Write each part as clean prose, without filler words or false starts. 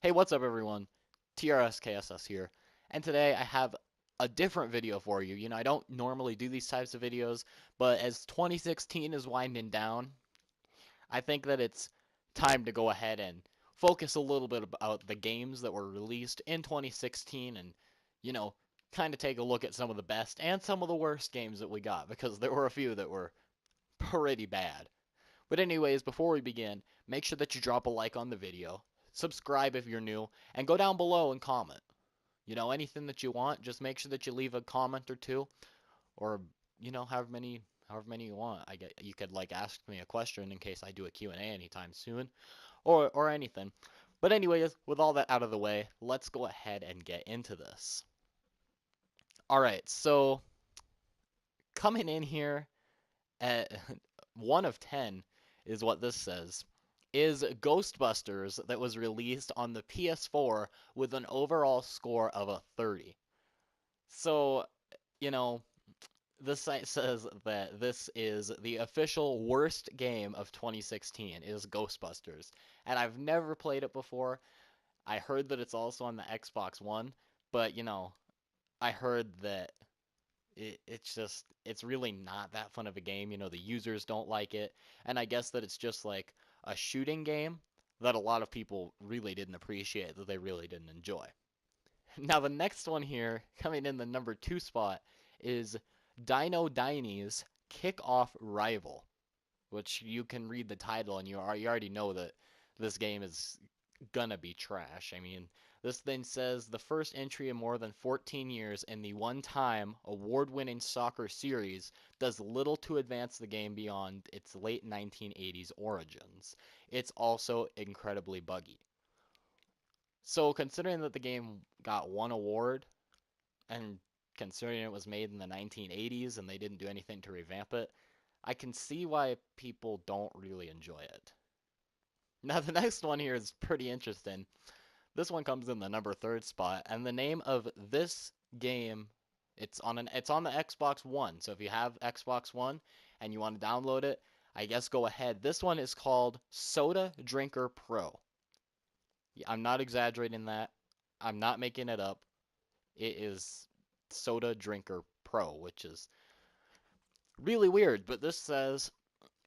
Hey, what's up everyone? Trskss here. And today I have a different video for you. I don't normally do these types of videos, but as 2016 is winding down, I think that it's time to go ahead and focus a little bit about the games that were released in 2016 and, you know, kind of take a look at some of the best and some of the worst games that we got because there were a few that were pretty bad. But anyways, before we begin, make sure that you drop a like on the video, subscribe if you're new, and go down below and comment. Anything that you want, just make sure that you leave a comment or two, or however many you want. I get you could like ask me a question in case I do a Q&A anytime soon, or anything. But anyways, with all that out of the way, let's go ahead and get into this. All right, so coming in here at 1 of 10 is what this says, is Ghostbusters that was released on the PS4 with an overall score of a 30. So, you know, this site says that this is the official worst game of 2016 is Ghostbusters. And I've never played it before. I heard that it's also on the Xbox One, but I heard that it's really not that fun of a game. The users don't like it, and I guess that it's just like a shooting game that a lot of people really didn't appreciate, that they really didn't enjoy. Now the next one here, coming in the number 2 spot, is Dino Diny's Kick-Off Rival, which you can read the title and you already know that this game is gonna be trash. I mean, this thing says the first entry in more than 14 years in the one-time award-winning soccer series does little to advance the game beyond its late 1980s origins. It's also incredibly buggy. So considering that the game got one award and considering it was made in the 1980s and they didn't do anything to revamp it, I can see why people don't really enjoy it. Now the next one here is pretty interesting. This one comes in the number 3rd spot, and the name of this game, it's on the Xbox One. So if you have Xbox One and you want to download it, I guess go ahead. This one is called Soda Drinker Pro. I'm not exaggerating that. I'm not making it up. It is Soda Drinker Pro, which is really weird, but this says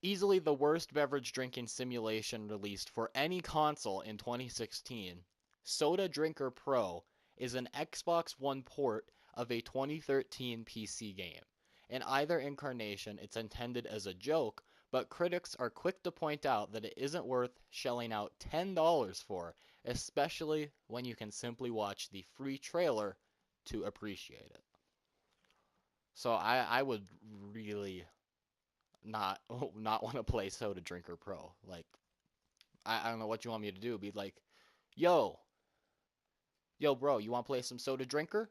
easily the worst beverage drinking simulation released for any console in 2016. Soda Drinker Pro is an Xbox One port of a 2013 PC game. In either incarnation, it's intended as a joke, but critics are quick to point out that it isn't worth shelling out $10 for, especially when you can simply watch the free trailer to appreciate it. So I would really not not want to play Soda Drinker Pro. Like I don't know what you want me to do. Be like, yo, yo, bro, you want to play some Soda Drinker?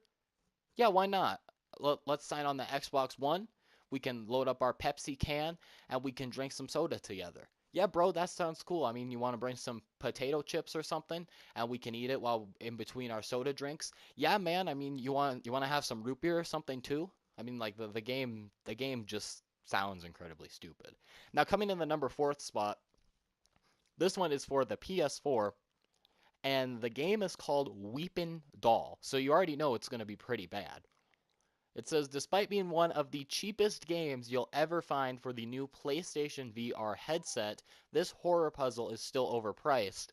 Yeah, why not? Let's sign on the Xbox One. We can load up our Pepsi can and we can drink some soda together. Yeah, bro, that sounds cool. I mean, you want to bring some potato chips or something, and we can eat it while in between our soda drinks. Yeah, man. I mean, you want to have some root beer or something too? I mean, like the game just sounds incredibly stupid. Now, coming in the number 4th spot, this one is for the PS4, and the game is called Weepin' Doll. So you already know it's going to be pretty bad. It says, despite being one of the cheapest games you'll ever find for the new PlayStation VR headset, this horror puzzle is still overpriced,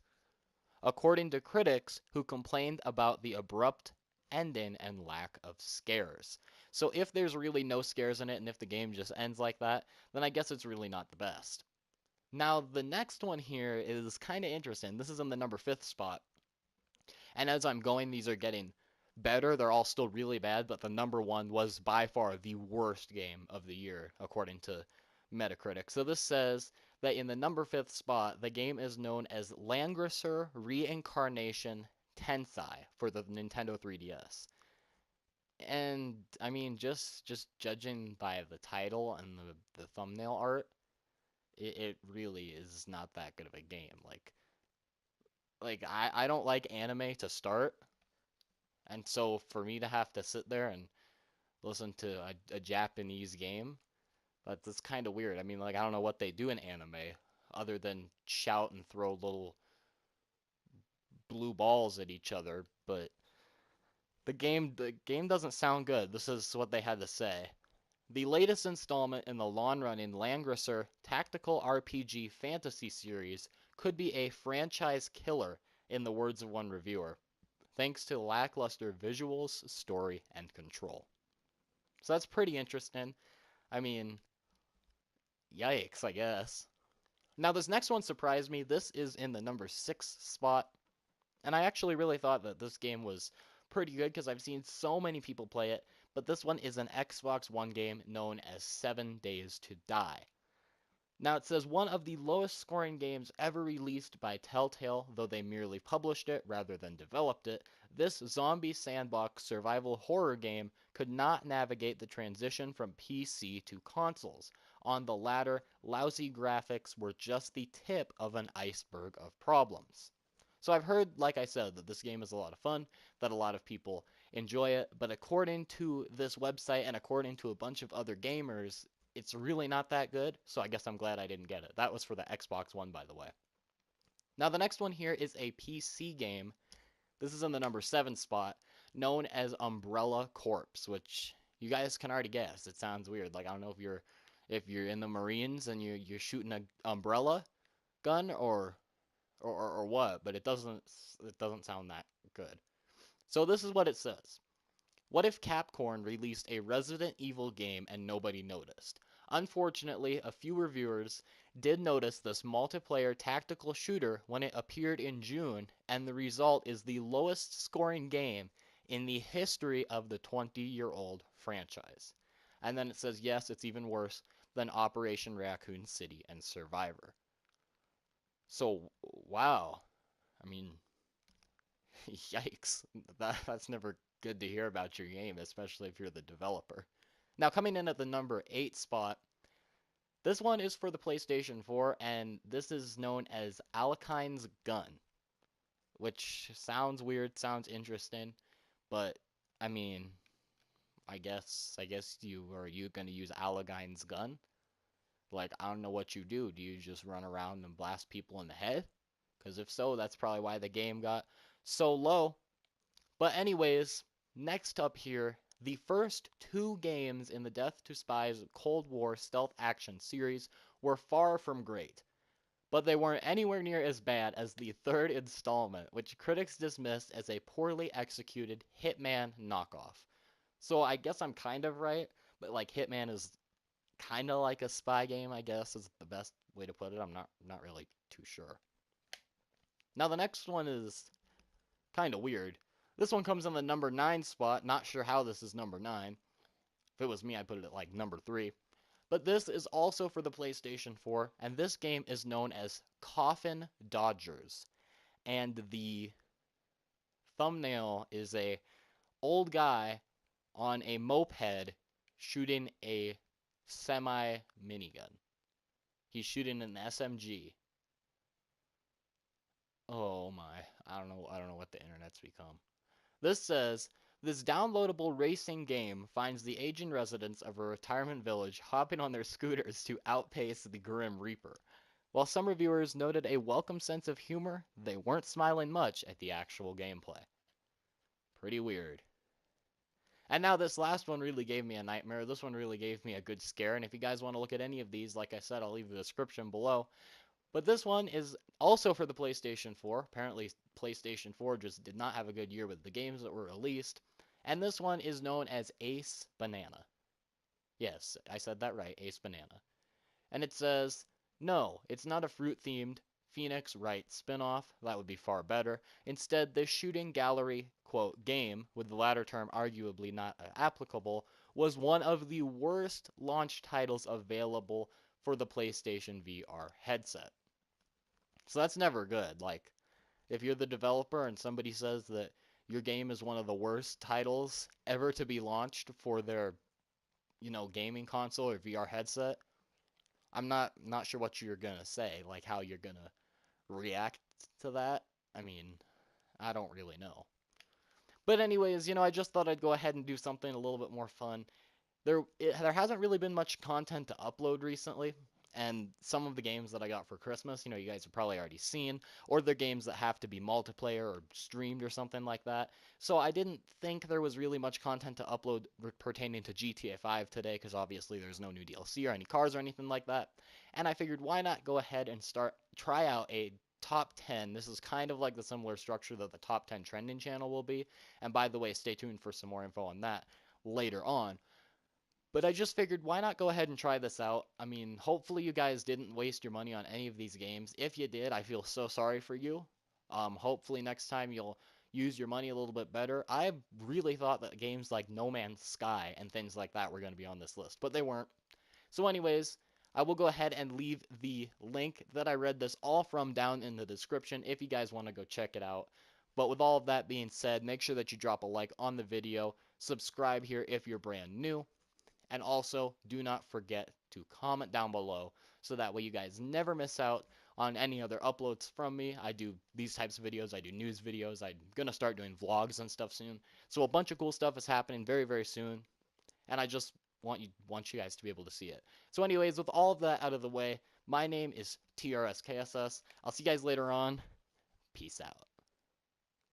according to critics who complained about the abrupt ending and lack of scares. So if there's really no scares in it and if the game just ends like that, then I guess it's really not the best. Now, the next one here is kind of interesting. This is in the number 5th spot. And as I'm going, these are getting better. They're all still really bad, but the number 1 was by far the worst game of the year, according to Metacritic. So this says that in the number 5th spot, the game is known as Langrisser Reincarnation Tensei for the Nintendo 3DS. And I mean, just judging by the title and the thumbnail art, it really is not that good of a game. Like, I don't like anime to start, and so for me to have to sit there and listen to a Japanese game, that's kind of weird. I mean, like, I don't know what they do in anime other than shout and throw little glue balls at each other, but the game doesn't sound good. This is what they had to say. The latest installment in the long-running Langrisser tactical RPG fantasy series could be a franchise killer, in the words of one reviewer, thanks to lackluster visuals, story, and control. So that's pretty interesting. I mean, yikes, I guess. Now, this next one surprised me. This is in the number 6 spot, and I actually really thought that this game was pretty good because I've seen so many people play it, but this one is an Xbox One game known as 7 Days to Die. Now, it says one of the lowest scoring games ever released by Telltale, though they merely published it rather than developed it. This zombie sandbox survival horror game could not navigate the transition from PC to consoles. On the latter, lousy graphics were just the tip of an iceberg of problems. So I've heard, like I said, that this game is a lot of fun, that a lot of people enjoy it, but according to this website and according to a bunch of other gamers, it's really not that good, so I guess I'm glad I didn't get it. That was for the Xbox One, by the way. Now, the next one here is a PC game. This is in the number 7 spot, known as Umbrella Corps, which you guys can already guess. It sounds weird. Like, I don't know if you're in the Marines and you're shooting an umbrella gun or what, but it doesn't sound that good. So this is what it says. What if Capcom released a Resident Evil game and nobody noticed? Unfortunately, a few reviewers did notice this multiplayer tactical shooter when it appeared in June, and the result is the lowest scoring game in the history of the 20-year-old franchise. And then it says, yes, it's even worse than Operation Raccoon City and Survivor. So, wow. I mean, yikes. That's never good to hear about your game, especially if you're the developer. Now, coming in at the number 8 spot, this one is for the PlayStation 4, and this is known as Alekine's Gun, which sounds weird, sounds interesting, but I mean, I guess you gonna use Alekine's gun? Like, I don't know what you do. Do you just run around and blast people in the head? Because if so, that's probably why the game got so low. But anyways, next up here, the first 2 games in the Death to Spies Cold War stealth action series were far from great, but they weren't anywhere near as bad as the 3rd installment, which critics dismissed as a poorly executed Hitman knockoff. So I guess I'm kind of right, but like Hitman is kind of like a spy game, I guess is the best way to put it. I'm not really too sure. Now the next one is kind of weird. This one comes in the number 9 spot. Not sure how this is number 9. If it was me, I'd put it at like number 3. But this is also for the PlayStation 4, and this game is known as Coffin Dodgers. And the thumbnail is a old guy on a moped shooting a semi minigun. He's shooting an SMG. Oh my. I don't know what the internet's become. This says, this downloadable racing game finds the aging residents of a retirement village hopping on their scooters to outpace the Grim Reaper. While some reviewers noted a welcome sense of humor, they weren't smiling much at the actual gameplay. Pretty weird. And now this last one really gave me a nightmare. This one really gave me a good scare, and if you guys want to look at any of these, like I said, I'll leave the description below. But this one is also for the PlayStation 4. Apparently, PlayStation 4 just did not have a good year with the games that were released. And this one is known as Ace Banana. Yes, I said that right, Ace Banana. And it says, no, it's not a fruit-themed Phoenix Wright spin-off. That would be far better. Instead, this shooting gallery, quote, game, with the latter term arguably not applicable, was one of the worst launch titles available for the PlayStation VR headset. So that's never good. Like, if you're the developer and somebody says that your game is one of the worst titles ever to be launched for their, gaming console or VR headset, I'm not sure what you're gonna say, like how you're gonna react to that. I mean, I don't really know. But anyways, I just thought I'd go ahead and do something a little bit more fun. There hasn't really been much content to upload recently, and some of the games that I got for Christmas, you know, you guys have probably already seen, or they're games that have to be multiplayer or streamed or something like that. So I didn't think there was really much content to upload pertaining to GTA 5 today, because obviously there's no new DLC or any cars or anything like that. And I figured, why not go ahead and try out a top 10. This is kind of like the similar structure that the top 10 trending channel will be. And by the way, stay tuned for some more info on that later on. But I just figured, why not go ahead and try this out? I mean, hopefully you guys didn't waste your money on any of these games. If you did, I feel so sorry for you. Hopefully next time you'll use your money a little bit better. I really thought that games like No Man's Sky and things like that were going to be on this list, but they weren't. So anyways, I will go ahead and leave the link that I read this all from down in the description if you guys want to go check it out. But with all of that being said, make sure that you drop a like on the video, subscribe here if you're brand new, and also do not forget to comment down below so that way you guys never miss out on any other uploads from me. I do these types of videos, I do news videos, I'm going to start doing vlogs and stuff soon. So a bunch of cool stuff is happening very, very soon, and I just want you guys to be able to see it. So anyways, with all of that out of the way, my name is TRSKSS. I'll see you guys later on. Peace out.